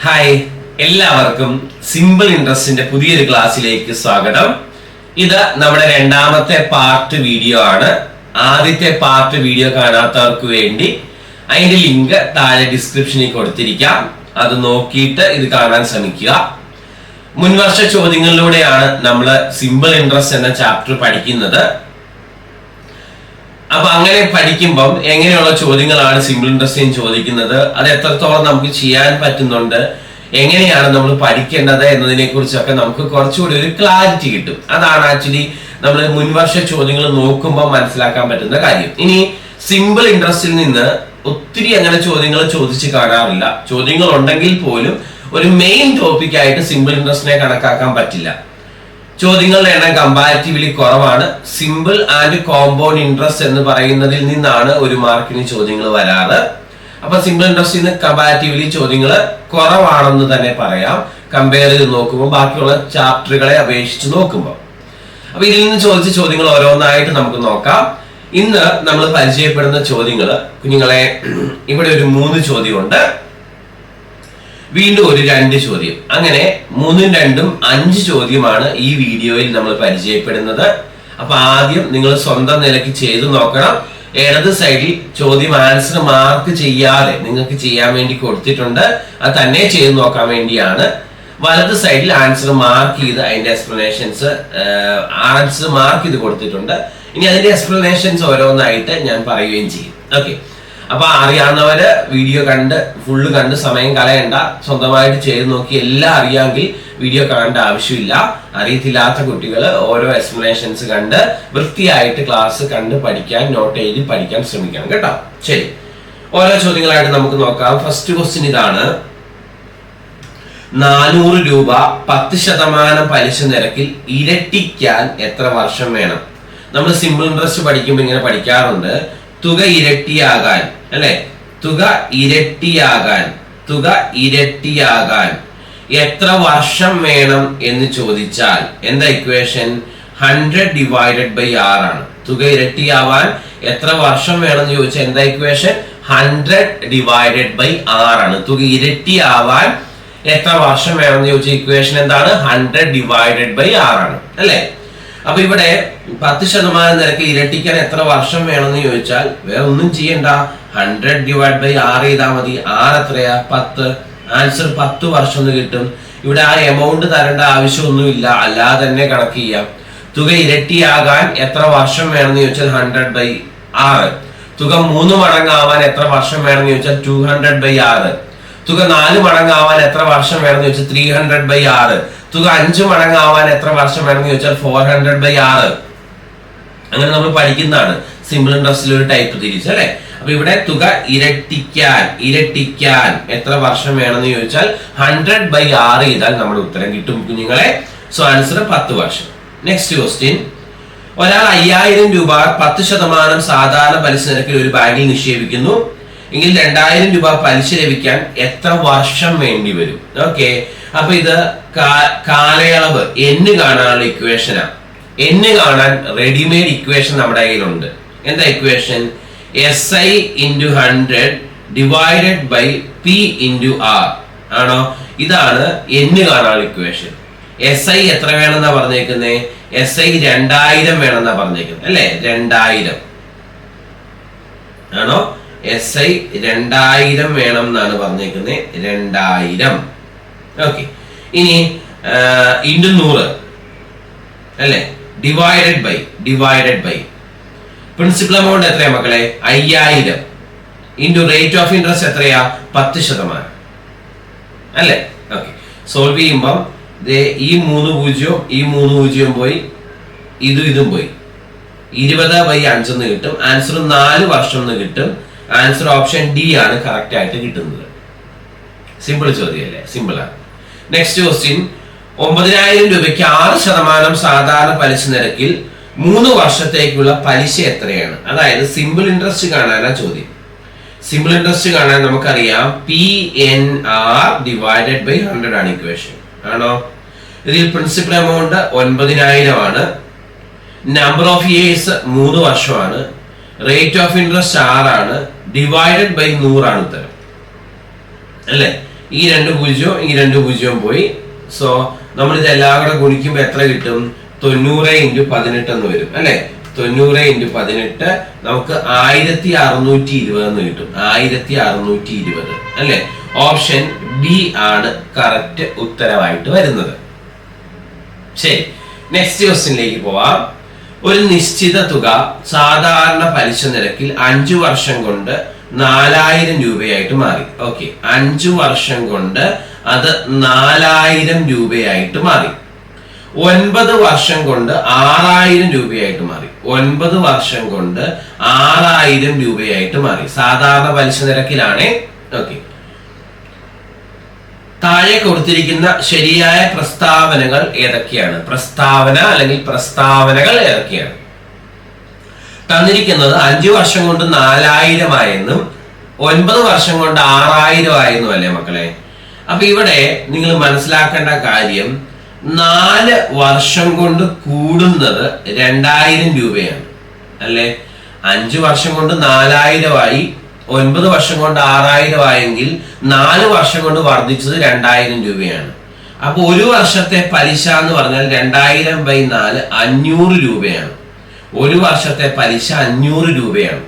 Hi, എല്ലാവർക്കും simple ഇൻട്രസ്റ്റിന്റെ പുതിയൊരു ക്ലാസ്സിലേക്ക് സ്വാഗതം. ഇത് നമ്മുടെ രണ്ടാമത്തെ പാർട്ട് വീഡിയോ ആണ്. ആദ്യത്തെ പാർട്ട് വീഡിയോ കാണാത്തവർക്ക് വേണ്ടി അതിന്റെ ലിങ്ക് താഴെ ഡിസ്ക്രിപ്ഷനിൽ കൊടുത്തിരിക്കാം. അത് നോക്കിയിട്ട് ഇത് കാണാൻ ശ്രമിക്കുക. മുൻവർഷ ചോദ്യങ്ങളിലൂടെയാണ് നമ്മൾ സിമ്പിൾ ഇൻട്രസ്റ്റ് എന്ന ചാപ്റ്റർ പഠിക്കുന്നത്. അപ്പൊ അങ്ങനെ പഠിക്കുമ്പം എങ്ങനെയുള്ള ചോദ്യങ്ങളാണ് സിമ്പിൾ ഇൻട്രസ്റ്റിന് ചോദിക്കുന്നത്, അത് എത്രത്തോളം നമുക്ക് ചെയ്യാൻ പറ്റുന്നുണ്ട്, എങ്ങനെയാണ് നമ്മൾ പഠിക്കേണ്ടത് എന്നതിനെ കുറിച്ചൊക്കെ നമുക്ക് കുറച്ചുകൂടി ഒരു ക്ലാരിറ്റി കിട്ടും. അതാണ് ആക്ച്വലി നമ്മൾ മുൻവർഷ ചോദ്യങ്ങൾ നോക്കുമ്പോൾ മനസ്സിലാക്കാൻ പറ്റുന്ന കാര്യം. ഇനി സിമ്പിൾ ഇൻട്രസ്റ്റിൽ നിന്ന് ഒത്തിരി അങ്ങനെ ചോദ്യങ്ങൾ ചോദിച്ച് കാണാറില്ല. ചോദ്യങ്ങൾ ഉണ്ടെങ്കിൽ പോലും ഒരു മെയിൻ ടോപ്പിക് ആയിട്ട് സിമ്പിൾ ഇൻട്രസ്റ്റിനെ കണക്കാക്കാൻ പറ്റില്ല. ചോദ്യങ്ങളുടെ എണ്ണം കമ്പാരിറ്റീവ്ലി കുറവാണ്. സിമ്പിൾ ആൻഡ് കോമ്പൗണ്ട് ഇൻട്രസ്റ്റ് എന്ന് പറയുന്നതിൽ നിന്നാണ് ഒരു മാർക്കിന് ചോദ്യങ്ങൾ വരാറ്. അപ്പൊ സിമ്പിൾ ഇൻട്രസ്റ്റിൽ നിന്ന് കമ്പാരിറ്റീവ്ലി ചോദ്യങ്ങൾ കുറവാണെന്ന് തന്നെ പറയാം, കമ്പയർ ചെയ്ത് നോക്കുമ്പോൾ, ബാക്കിയുള്ള ചാപ്റ്ററുകളെ അപേക്ഷിച്ച് നോക്കുമ്പോൾ. അപ്പൊ ഇതിൽ നിന്ന് ചോദിച്ച ചോദ്യങ്ങൾ ഓരോന്നായിട്ട് നമുക്ക് നോക്കാം. ഇന്ന് നമ്മൾ പരിചയപ്പെടുന്ന ചോദ്യങ്ങൾ കുഞ്ഞുങ്ങളെ, ഇവിടെ ഒരു 3 ചോദ്യമുണ്ട്, വീണ്ടും ഒരു 2 ചോദ്യം, അങ്ങനെ 3ഉം 2ഉം 5 ചോദ്യമാണ് ഈ വീഡിയോയിൽ നമ്മൾ പരിചയപ്പെടുന്നത്. അപ്പൊ ആദ്യം നിങ്ങൾ സ്വന്തം നിലയ്ക്ക് ചെയ്തു നോക്കണം. ഇടത് സൈഡിൽ ചോദ്യം ആൻസർ മാർക്ക് ചെയ്യാതെ നിങ്ങൾക്ക് ചെയ്യാൻ വേണ്ടി കൊടുത്തിട്ടുണ്ട്, അത് തന്നെ ചെയ്തു നോക്കാൻ വേണ്ടിയാണ്. വലത് സൈഡിൽ ആൻസർ മാർക്ക് ചെയ്ത് അതിന്റെ എക്സ്പ്ലനേഷൻസ് ആൻസർ മാർക്ക് ചെയ്ത് കൊടുത്തിട്ടുണ്ട്. ഇനി അതിന്റെ എക്സ്പ്ലനേഷൻസ് ഓരോന്നായിട്ട് ഞാൻ പറയുകയും ചെയ്യും. ഓക്കെ, അപ്പൊ അറിയാവുന്നവര് വീഡിയോ ഫുള്ള് കണ്ട് സമയം കളയണ്ട, സ്വന്തമായിട്ട് ചെയ്ത് നോക്കി എല്ലാം അറിയാമെങ്കിൽ വീഡിയോ കാണേണ്ട ആവശ്യമില്ല. അറിയത്തില്ലാത്ത കുട്ടികൾ ഓരോ എക്സ്പ്ലനേഷൻസ് കണ്ട് വൃത്തിയായിട്ട് ക്ലാസ് കണ്ട് പഠിക്കാൻ, നോട്ട് എഴുതി പഠിക്കാൻ ശ്രമിക്കണം കേട്ടോ. ശരി, ഓരോ ചോദ്യങ്ങളായിട്ട് നമുക്ക് നോക്കാം. ഫസ്റ്റ് ക്വസ്റ്റ്യൻ ഇതാണ്: 400 രൂപ 10% പലിശ നിരക്കിൽ ഇരട്ടിക്കാൻ എത്ര വർഷം വേണം? നമ്മൾ സിമ്പിൾ ഇൻട്രസ്റ്റ് പഠിക്കുമ്പോൾ ഇങ്ങനെ പഠിക്കാറുണ്ട്, തുക ഇരട്ടിയാകാൻ, അല്ലെ? തുക ഇരട്ടിയാകാൻ എത്ര വർഷം വേണം എന്ന് ചോദിച്ചാൽ എന്താ ഇക്വേഷൻ? 100 ഡിവൈഡഡ് ബൈ r ആണ്. തുക ഇരട്ടിയാവാൻ എത്ര വർഷം വേണം എന്ന് ചോദിച്ചാൽ എന്താ ഇക്വേഷൻ? 100 ഡിവൈഡഡ് ബൈ r ആണ്. തുക ഇരട്ടിയാവാൻ എത്ര വർഷം വേണം എന്ന് ചോദിച്ചാൽ ഇക്വേഷൻ എന്താണ്? 100 ഡിവൈഡഡ് ബൈ r ആണ്, അല്ലെ? അപ്പൊ ഇവിടെ 10% നിരക്ക് ഇരട്ടിക്കാൻ എത്ര വർഷം വേണമെന്ന് ചോദിച്ചാൽ വേറെ ഒന്നും ചെയ്യണ്ട, 100 ഡിവൈഡ് ബൈ r ചെയ്താൽ മതി. r എത്രയാ? 10. ആൻസർ 10 വർഷം എന്ന് കിട്ടും. ഇവിടെ ആ എമൗണ്ട് തരേണ്ട ആവശ്യമൊന്നുമില്ല, അല്ലാതെ തന്നെ കണക്ക് ചെയ്യാം. തുക ഇരട്ടിയാകാൻ എത്ര വർഷം വേണമെന്ന് ചോദിച്ചാൽ 100 ബൈ r. തുക 3 മടങ്ങാവാൻ എത്ര വർഷം വേണമെന്ന് ചോദിച്ചാൽ 200 ബൈ r. തുക 4 മടങ്ങാവാൻ എത്ര വർഷം വേണമെന്ന് ചോദിച്ചാൽ 300 ബൈ r. തുക 5 മടങ്ങാവാൻ എത്ര വർഷം വേണമെന്ന് ചോദിച്ചാൽ 400 ബൈ r. അങ്ങനെ നമ്മൾ പഠിക്കുന്നതാണ് സിമ്പിൾ ഇൻട്രസ്റ്റിൽ ഒരു ടൈപ്പ് തിരിച്ച്, അല്ലെ? അപ്പൊ ഇവിടെ തുക ഇരട്ടിക്കാൻ എത്ര വർഷം വേണമെന്ന് ചോദിച്ചാൽ 100 ബൈ r ചെയ്താൽ നമ്മുടെ ഉത്തരം കിട്ടും കുഞ്ഞുങ്ങളെ. സോ ആൻസർ 10 വർഷം. നെക്സ്റ്റ് ക്വസ്റ്റ്യൻ: ഒരാൾ 5000 രൂപ 10% സാധാരണ പലിശ നിരക്കിൽ ഒരു ബാങ്കിൽ നിക്ഷേപിക്കുന്നു എങ്കിൽ 2000 രൂപ പലിശ ലഭിക്കാൻ എത്ര വർഷം വേണ്ടി വരും? ഓക്കെ, അപ്പൊ ഇത് കാലയളവ് n കാണാനുള്ള ഇക്വേഷനാണ്. n കാണാൻ റെഡിമെയ്ഡ് ഇക്വേഷൻ നമ്മുടെ കയ്യിലുണ്ട്. എന്താ equation? SI × 100 divided by P × R ആണോ? ഇതാണ് n കാണാനുള്ള ഇക്വേഷൻ. SI എത്ര വേണമെന്നാ പറഞ്ഞേക്കുന്നേ? SI 2000 വേണമെന്നാ പറഞ്ഞേക്കുന്നത്, അല്ലെ? 2000 ആണോ? SI 2000 വേണം എന്നാണ് പറഞ്ഞേക്കുന്നത്, 2000. ഓക്കെ, ഇനി ഇൻറ്റു 100, അല്ലെ? ഡിവൈഡഡ് ബൈ പ്രിൻസിപ്പൽ എമൗണ്ട് എത്രയാ മക്കളെ? 5000 ഇൻറ്റു റേറ്റ് ഓഫ് ഇൻട്രസ്റ്റ് എത്രയാ? 10%, അല്ലെ? ഓക്കെ, സോൾവ് ചെയ്യുമ്പം ഈ 3 0 പോയി, ഇതും പോയി, 20/5 എന്ന് കിട്ടും. ആൻസർ 4 വർഷം എന്ന് കിട്ടും. ആൻസർ ഓപ്ഷൻ ഡി ആണ് കറക്റ്റ് ആയിട്ട് കിട്ടുന്നത്. സിമ്പിൾ ചോദ്യമല്ലേ? സിമ്പിൾ ആണ്. നെക്സ്റ്റ് ക്വസ്റ്റ്യൻ: 9000 രൂപയ്ക്ക് 6% സാധാരണ പലിശ നിരക്കിൽ 3 വർഷത്തേക്കുള്ള പലിശ എത്രയാണ്? അതായത് സിമ്പിൾ ഇൻട്രസ്റ്റ് കാണാനാ ചോദ്യം. സിമ്പിൾ ഇൻട്രസ്റ്റ് കാണാൻ നമുക്കറിയാം PNR ഡിവൈഡഡ് ബൈ 100 ആണ് ഇക്വേഷൻ, ആണോ? ഇതിൽ പ്രിൻസിപ്പൽ എമൗണ്ട് 9000 ആണ്. നമ്പർ ഓഫ് ഇയേഴ്സ് 3 വർഷമാണ്. റേറ്റ് ഓഫ് ഇൻട്രസ്റ്റ് 6 ആണ്. ഡിവൈഡഡ് ബൈ 100 ആണ് ഉത്തരം, അല്ലേ? ഈ 2 പൂജ്യവും ഈ 2 പൂജ്യവും പോയി. സോ നമ്മൾ ഇതെല്ലാം കൂടെ ഗുണിക്കുമ്പോൾ എത്ര കിട്ടും? 90 × 18 എന്ന് വരും അല്ലെ. 90 × 18 നമുക്ക് 1620 എന്ന് കിട്ടും. 1620 അല്ലെ. ഓപ്ഷൻ ബി ആണ് കറക്റ്റ് ഉത്തരവായിട്ട് വരുന്നത്. ശരി, നെക്സ്റ്റ് ക്വസ്റ്റ്യനിലേക്ക് പോവാം. ഒരു നിശ്ചിത തുക സാധാരണ പലിശ നിരക്കിൽ 5 വർഷം കൊണ്ട് 4000 രൂപയായിട്ട് മാറി. ഓക്കെ, 5 വർഷം കൊണ്ട് അത് 4000 രൂപയായിട്ട് മാറി. 9 വർഷം കൊണ്ട് 6000 രൂപയായിട്ട് മാറി. 9 വർഷം കൊണ്ട് 6000 രൂപയായിട്ട് മാറി. സാധാരണ പലിശ നിരക്കിലാണ്. ഓക്കെ, താഴെ കൊടുത്തിരിക്കുന്ന ശരിയായ പ്രസ്താവനകൾ ഏതൊക്കെയാണ്? പ്രസ്താവന അല്ലെങ്കിൽ പ്രസ്താവനകൾ ഏതൊക്കെയാണ്? തന്നിരിക്കുന്നത് 5 വർഷം കൊണ്ട് 4000 ആയെന്നും 9 വർഷം കൊണ്ട് 6000 ആയെന്നും അല്ലേ മക്കളെ. അപ്പൊ ഇവിടെ നിങ്ങൾ മനസ്സിലാക്കേണ്ട കാര്യം 4 വർഷം കൊണ്ട് കൂടുന്നത് 2000 രൂപയാണ് അല്ലെ. 5 വർഷം കൊണ്ട് 4000 ആയി, 9 വർഷം കൊണ്ട് 6000 ആയെങ്കിൽ 4 വർഷം കൊണ്ട് വർദ്ധിച്ചത് 2000 രൂപയാണ്. അപ്പൊ ഒരു വർഷത്തെ പലിശ എന്ന് പറഞ്ഞാൽ 2000/4 500 രൂപയാണ്. ഒരു വർഷത്തെ പലിശ 500 രൂപയാണ്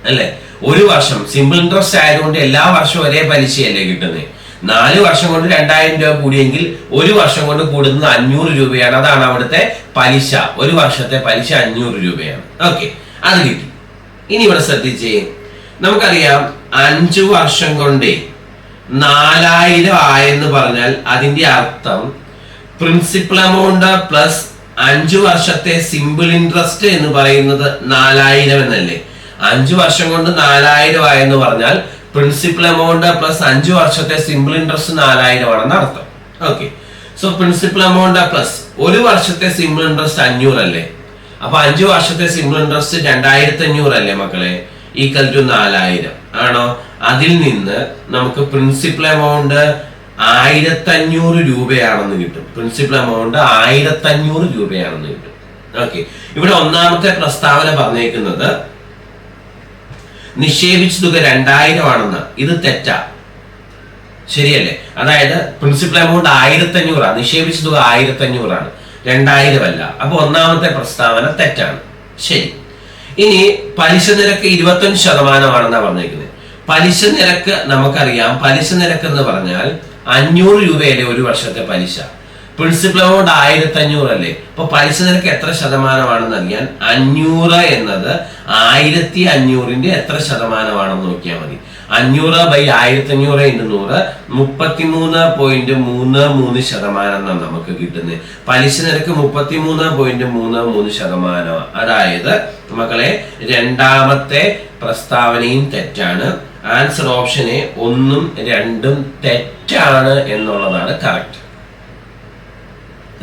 അല്ലെ. ഒരു വർഷം സിമ്പിൾ ഇൻട്രസ്റ്റ് ആയതുകൊണ്ട് എല്ലാ വർഷവും ഒരേ പലിശയല്ലേ കിട്ടുന്നത്. 4 വർഷം കൊണ്ട് 2000 രൂപ കൂടിയെങ്കിൽ ഒരു വർഷം കൊണ്ട് കൂടുന്നത് 500 രൂപയാണ്. അതാണ് അവിടുത്തെ പലിശ. ഒരു വർഷത്തെ പലിശ 500 രൂപയാണ്. ഓക്കെ, അത് കിട്ടി. ഇനി ഇവിടെ ശ്രദ്ധിച്ചേ, നമുക്കറിയാം 5 വർഷം കൊണ്ട് 4000 ആയെന്ന് പറഞ്ഞാൽ അതിന്റെ അർത്ഥം പ്രിൻസിപ്പൽ എമൗണ്ട് പ്ലസ് 5 വർഷത്തെ സിമ്പിൾ ഇൻട്രസ്റ്റ് എന്ന് പറയുന്നത് 4000 എന്നല്ലേ. 5 വർഷം കൊണ്ട് 4000 ആയെന്ന് പറഞ്ഞാൽ പ്രിൻസിപ്പൽ എമൗണ്ട് പ്ലസ് 5 വർഷത്തെ സിമ്പിൾ ഇൻട്രസ്റ്റ് 4000 ആണെന്ന് അർത്ഥം. Okay, so principal amount plus ഒരു വർഷത്തെ സിമ്പിൾ ഇൻട്രസ്റ്റ് 500 അല്ലേ. അപ്പൊ 5 വർഷത്തെ സിമ്പിൾ ഇൻട്രസ്റ്റ് 2500 അല്ലേ മക്കളെ, ഈക്വൽ ടു 4000 ആണോ. അതിൽ നിന്ന് നമുക്ക് പ്രിൻസിപ്പൽ എമൗണ്ട് 1500 രൂപയാണെന്ന് കിട്ടും. പ്രിൻസിപ്പൽ എമൗണ്ട് 1500 രൂപയാണെന്ന് കിട്ടും. ഓക്കെ, ഇവിടെ ഒന്നാമത്തെ പ്രസ്താവന പറഞ്ഞേക്കുന്നത് നിക്ഷേപിച്ച തുക 2000 ആണെന്ന്. ഇത് തെറ്റാ, ശരിയല്ലേ. അതായത് പ്രിൻസിപ്പൽ എമൗണ്ട് 1500 ആണ്, നിക്ഷേപിച്ച തുക 1500 ആണ്, 2000 അല്ല. അപ്പൊ ഒന്നാമത്തെ പ്രസ്താവന തെറ്റാണ്. ശരി, ഇനി പലിശ നിരക്ക് 25% ആണെന്നാണ് പറഞ്ഞേക്കുന്നത്. പലിശ നിരക്ക് നമുക്കറിയാം. പലിശ നിരക്ക് എന്ന് പറഞ്ഞാൽ 500 രൂപയല്ലേ ഒരു വർഷത്തെ പലിശ. പ്രിൻസിപ്പൽ എമൗണ്ട് 1500 അല്ലേ. അപ്പൊ പലിശ നിരക്ക് എത്ര ശതമാനമാണെന്ന് അറിയാൻ 500 എന്നത് 1500ന്റെ എത്ര ശതമാനമാണെന്ന് നോക്കിയാൽ മതി. 500/1500 × 100 33.33% എന്നാണ് നമുക്ക് കിട്ടുന്നത്. പലിശ നിരക്ക് 33.33%. അതായത് മക്കളെ രണ്ടാമത്തെ പ്രസ്താവനയും തെറ്റാണ്. ആൻസർ ഓപ്ഷൻ എ 1ഉം 2ഉം തെറ്റാണ് എന്നുള്ളതാണ് കറക്റ്റ്.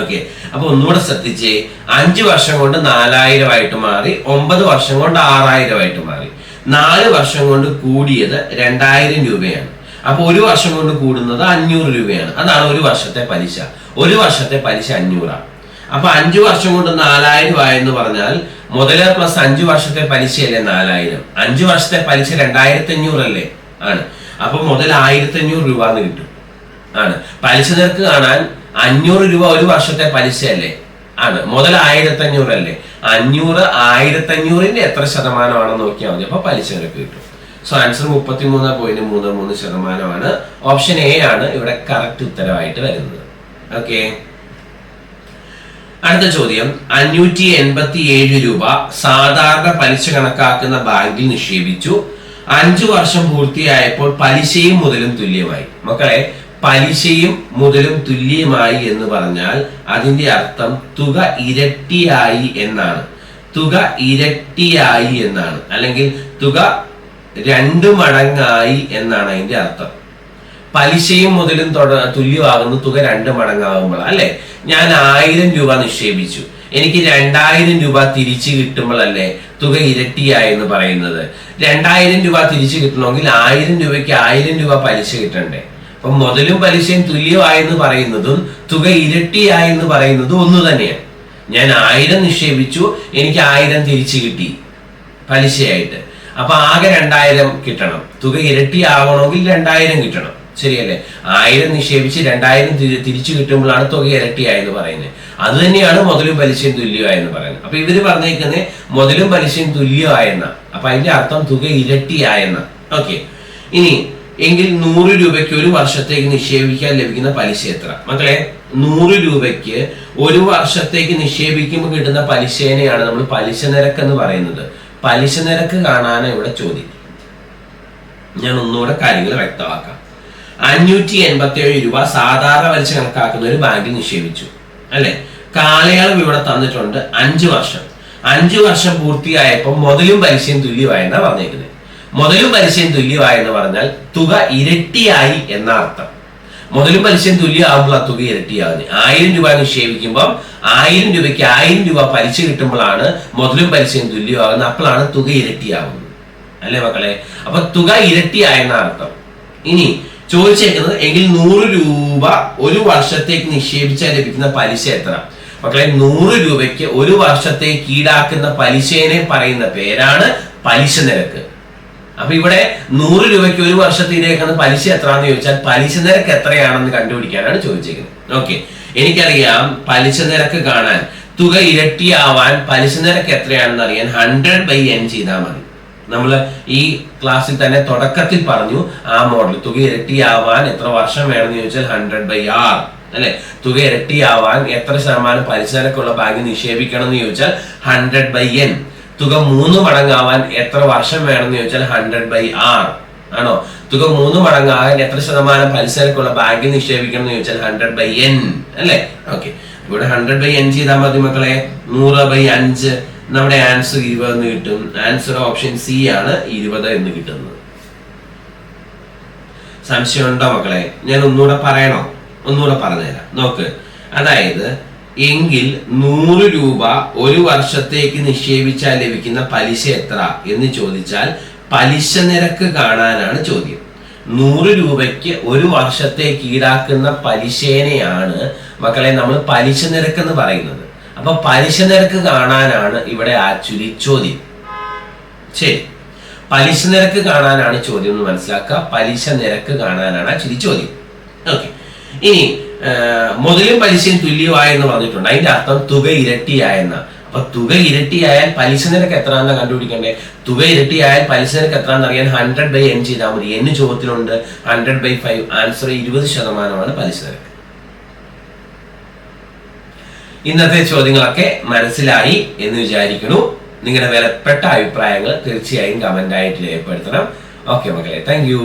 ഓക്കെ, അപ്പൊ ഒന്നുകൂടെ ശ്രദ്ധിച്ചേ. 5 വർഷം കൊണ്ട് 4000 ആയിട്ട് മാറി, 9 വർഷം കൊണ്ട് 6000 ആയിട്ട് മാറി. 4 വർഷം കൊണ്ട് കൂടിയത് 2000 രൂപയാണ്. അപ്പൊ ഒരു വർഷം കൊണ്ട് കൂടുന്നത് 500 രൂപയാണ്. അതാണ് ഒരു വർഷത്തെ പലിശ. ഒരു വർഷത്തെ പലിശ 500. അപ്പൊ 5 വർഷം കൊണ്ട് 4000 ആയെന്ന് പറഞ്ഞാൽ മുതല് പ്ലസ് 5 വർഷത്തെ പലിശയല്ലേ 4000. 5 വർഷത്തെ പലിശ 2500 അല്ലേ ആണ്. അപ്പൊ മുതൽ 1500 രൂപ എന്ന് കിട്ടും ആണ്. പലിശ നിരക്ക് കാണാൻ 500 രൂപ ഒരു വർഷത്തെ പലിശയല്ലേ ആണ്. മുതൽ 1500 അല്ലേ. 500 1500ന്റെ എത്ര ശതമാനമാണെന്ന് നോക്കിയാൽ മതി. അപ്പൊ പലിശ നിരക്ക് കിട്ടും. സോ ആൻസർ 33.33% ഓപ്ഷൻ എ ആണ് ഇവിടെ കറക്റ്റ് ഉത്തരവായിട്ട് വരുന്നത്. ഓക്കെ, അടുത്ത ചോദ്യം. 587 രൂപ സാധാരണ പലിശ കണക്കാക്കുന്ന ബാങ്കിൽ നിക്ഷേപിച്ചു. 5 വർഷം പൂർത്തിയായപ്പോൾ പലിശയും മുതലും തുല്യമായി. മക്കളെ, പലിശയും മുതലും തുല്യമായി എന്ന് പറഞ്ഞാൽ അതിന്റെ അർത്ഥം തുക ഇരട്ടിയായി എന്നാണ്. തുക ഇരട്ടിയായി എന്നാണ്, അല്ലെങ്കിൽ തുക 2 മടങ്ങായി എന്നാണ് അതിന്റെ അർത്ഥം. പലിശയും മുതലും തുല്യമാകുന്ന തുക 2 മടങ്ങാകുമ്പോൾ അല്ലെ. ഞാൻ 1000 രൂപ നിക്ഷേപിച്ചു, എനിക്ക് 2000 രൂപ തിരിച്ചു കിട്ടുമ്പോഴല്ലേ തുക ഇരട്ടിയായി എന്ന് പറയുന്നത്. 2000 രൂപ തിരിച്ചു കിട്ടണമെങ്കിൽ 1000 രൂപയ്ക്ക് 1000 രൂപ പലിശ കിട്ടണ്ടേ. അപ്പൊ മുതലും പലിശയും തുല്യമായെന്ന് പറയുന്നതും തുക ഇരട്ടിയായി എന്ന് പറയുന്നതും ഒന്നു തന്നെയാണ്. ഞാൻ 1000 നിക്ഷേപിച്ചു, എനിക്ക് 1000 തിരിച്ചു കിട്ടി പലിശയായിട്ട്. അപ്പൊ ആകെ 2000 കിട്ടണം. തുക ഇരട്ടിയാവണമെങ്കിൽ 2000 കിട്ടണം. ശരിയല്ലേ? 1000 നിക്ഷേപിച്ച് 2000 തിരിച്ചു കിട്ടുമ്പോഴാണ് തുക ഇരട്ടിയായെന്ന് പറയുന്നത്. അത് തന്നെയാണ് മുതലും പലിശയും തുല്യമായെന്ന് പറയുന്നത്. അപ്പൊ ഇവര് പറഞ്ഞേക്കുന്നത് മുതലും പലിശയും തുല്യമായെന്ന. അപ്പൊ അതിന്റെ അർത്ഥം തുക ഇരട്ടിയായെന്ന. ഓക്കെ, ഇനി എങ്കിൽ 100 രൂപയ്ക്ക് ഒരു വർഷത്തേക്ക് നിക്ഷേപിക്കാൻ ലഭിക്കുന്ന പലിശ എത്ര? മക്കളെ, 100 രൂപയ്ക്ക് ഒരു വർഷത്തേക്ക് നിക്ഷേപിക്കുമ്പോൾ കിട്ടുന്ന പലിശേനെയാണ് നമ്മൾ പലിശ നിരക്ക് എന്ന് പറയുന്നത്. പലിശ നിരക്ക് കാണാനാണ് ഇവിടെ ചോദ്യം. ഞാൻ ഒന്നുകൂടെ കാര്യങ്ങൾ വ്യക്തമാക്കാം. 587 രൂപ സാധാരണ പലിശ കണക്കാക്കുന്ന ഒരു ബാങ്കിൽ നിക്ഷേപിച്ചു, അല്ലെ? കാലയളവ് ഇവിടെ തന്നിട്ടുണ്ട് 5 വർഷം. 5 വർഷം പൂർത്തിയായപ്പോൾ മുതലും പലിശയും തുല്യമായെന്നാ പറഞ്ഞേക്കുന്നത്. മുതലും പലിശയും തുല്യമായെന്ന് പറഞ്ഞാൽ തുക ഇരട്ടിയായി എന്ന അർത്ഥം. മുതലും പലിശയും തുല്യമാകുമ്പോൾ ആ തുക ഇരട്ടിയാകുന്നത്. 1000 രൂപ നിക്ഷേപിക്കുമ്പോൾ 1000 രൂപയ്ക്ക് 1000 രൂപ പലിശ കിട്ടുമ്പോഴാണ് മുതലും പലിശയും തുല്യമാകുന്നത്. അപ്പോഴാണ് തുക ഇരട്ടിയാകുന്നത്, അല്ലേ മക്കളെ? അപ്പൊ തുക ഇരട്ടിയായെന്ന അർത്ഥം. ഇനി ചോദിച്ചേക്കുന്നത് എങ്കിൽ 100 രൂപ ഒരു വർഷത്തേക്ക് നിക്ഷേപിച്ചാൽ ലഭിക്കുന്ന പലിശ എത്ര? മക്കളെ, 100 രൂപയ്ക്ക് ഒരു വർഷത്തേക്ക് ഈടാക്കുന്ന പലിശേനെ പറയുന്ന പേരാണ് പലിശ നിരക്ക്. അപ്പൊ ഇവിടെ 100 രൂപയ്ക്ക് ഒരു വർഷത്തിലേക്കാണ് പലിശ എത്രയാണെന്ന് ചോദിച്ചാൽ പലിശ നിരക്ക് എത്രയാണെന്ന് കണ്ടുപിടിക്കാനാണ് ചോദിച്ചേക്കുന്നത്. ഓക്കെ, എനിക്കറിയാം പലിശ നിരക്ക് കാണാൻ, തുക ഇരട്ടിയാവാൻ പലിശ നിരക്ക് എത്രയാണെന്ന് അറിയാൻ 100/n ചെയ്താൽ മതി. നമ്മൾ ഈ ക്ലാസ്സിൽ തന്നെ തുടക്കത്തിൽ പറഞ്ഞു ആ മോഡൽ. തുക ഇരട്ടിയാവാൻ എത്ര വർഷം വേണമെന്ന് ചോദിച്ചാൽ 100/r, അല്ലെ? തുക ഇരട്ടിയാവാൻ എത്ര ശതമാനം പലിശ നിരക്കുള്ള ബാങ്ക് നിക്ഷേപിക്കണം എന്ന് ചോദിച്ചാൽ 100/n. തുക 3 മടങ്ങാവാൻ എത്ര വർഷം വേണമെന്ന് ചോദിച്ചാൽ 100/r ആണോ? തുക 3 മടങ്ങാകാൻ എത്ര ശതമാനം പലിശ നിരക്കുള്ള ബാങ്കിൽ നിക്ഷേപിക്കണം എന്ന് ചോദിച്ചാൽ 100/n, അല്ലെ? ഓക്കെ, ഇവിടെ 100/n ചെയ്താൽ മതി മക്കളെ. 100/5, നമ്മുടെ ആൻസർ 20 എന്ന് കിട്ടും. ആൻസർ ഓപ്ഷൻ സി ആണ്, 20 എന്ന് കിട്ടുന്നത്. സംശയമുണ്ടോ മക്കളെ? ഞാൻ ഒന്നുകൂടെ പറയണോ? ഒന്നുകൂടെ പറഞ്ഞുതരാം. നോക്ക്, അതായത് എങ്കിൽ 100 രൂപ ഒരു വർഷത്തേക്ക് നിക്ഷേപിച്ചാൽ ലഭിക്കുന്ന പലിശ എത്ര എന്ന് ചോദിച്ചാൽ പലിശ നിരക്ക് കാണാനാണ് ചോദ്യം. 100 രൂപയ്ക്ക് ഒരു വർഷത്തേക്ക് ഈടാക്കുന്ന പലിശേനെയാണ് മക്കളെ നമ്മൾ പലിശ നിരക്ക് എന്ന് പറയുന്നത്. അപ്പൊ പലിശ നിരക്ക് കാണാനാണ് ഇവിടെ ആക്ച്വലി ചോദ്യം. ശരി, പലിശ നിരക്ക് കാണാനാണ് ചോദ്യം എന്ന് മനസ്സിലാക്കുക. പലിശ നിരക്ക് കാണാനാണ് ആക്ച്വലി ചോദ്യം. ഓക്കെ, ഇനി മുതലും പലിശയും തുല്യമായെന്ന് പറഞ്ഞിട്ടുണ്ട്. അതിന്റെ അർത്ഥം തുക ഇരട്ടിയായെന്ന. അപ്പൊ തുക ഇരട്ടിയായാൽ പലിശ നിരക്ക് എത്രയാണെന്ന് കണ്ടുപിടിക്കണ്ടേ? തുക ഇരട്ടിയായാൽ പലിശ നിരക്ക് എത്രയാണെന്ന് അറിയാൻ 100/n ചെയ്താൽ മതി. n ചോദ്യത്തിലുണ്ട് 100/5. ആൻസർ 20% പലിശ നിരക്ക്. ഇന്നത്തെ ചോദ്യങ്ങളൊക്കെ മനസ്സിലായി എന്ന് വിചാരിക്കുന്നു. നിങ്ങളുടെ വിലപ്പെട്ട അഭിപ്രായങ്ങൾ തീർച്ചയായും കമന്റ് ആയിട്ട് രേഖപ്പെടുത്തണം. ഓക്കെ മക്കളെ, താങ്ക് യു.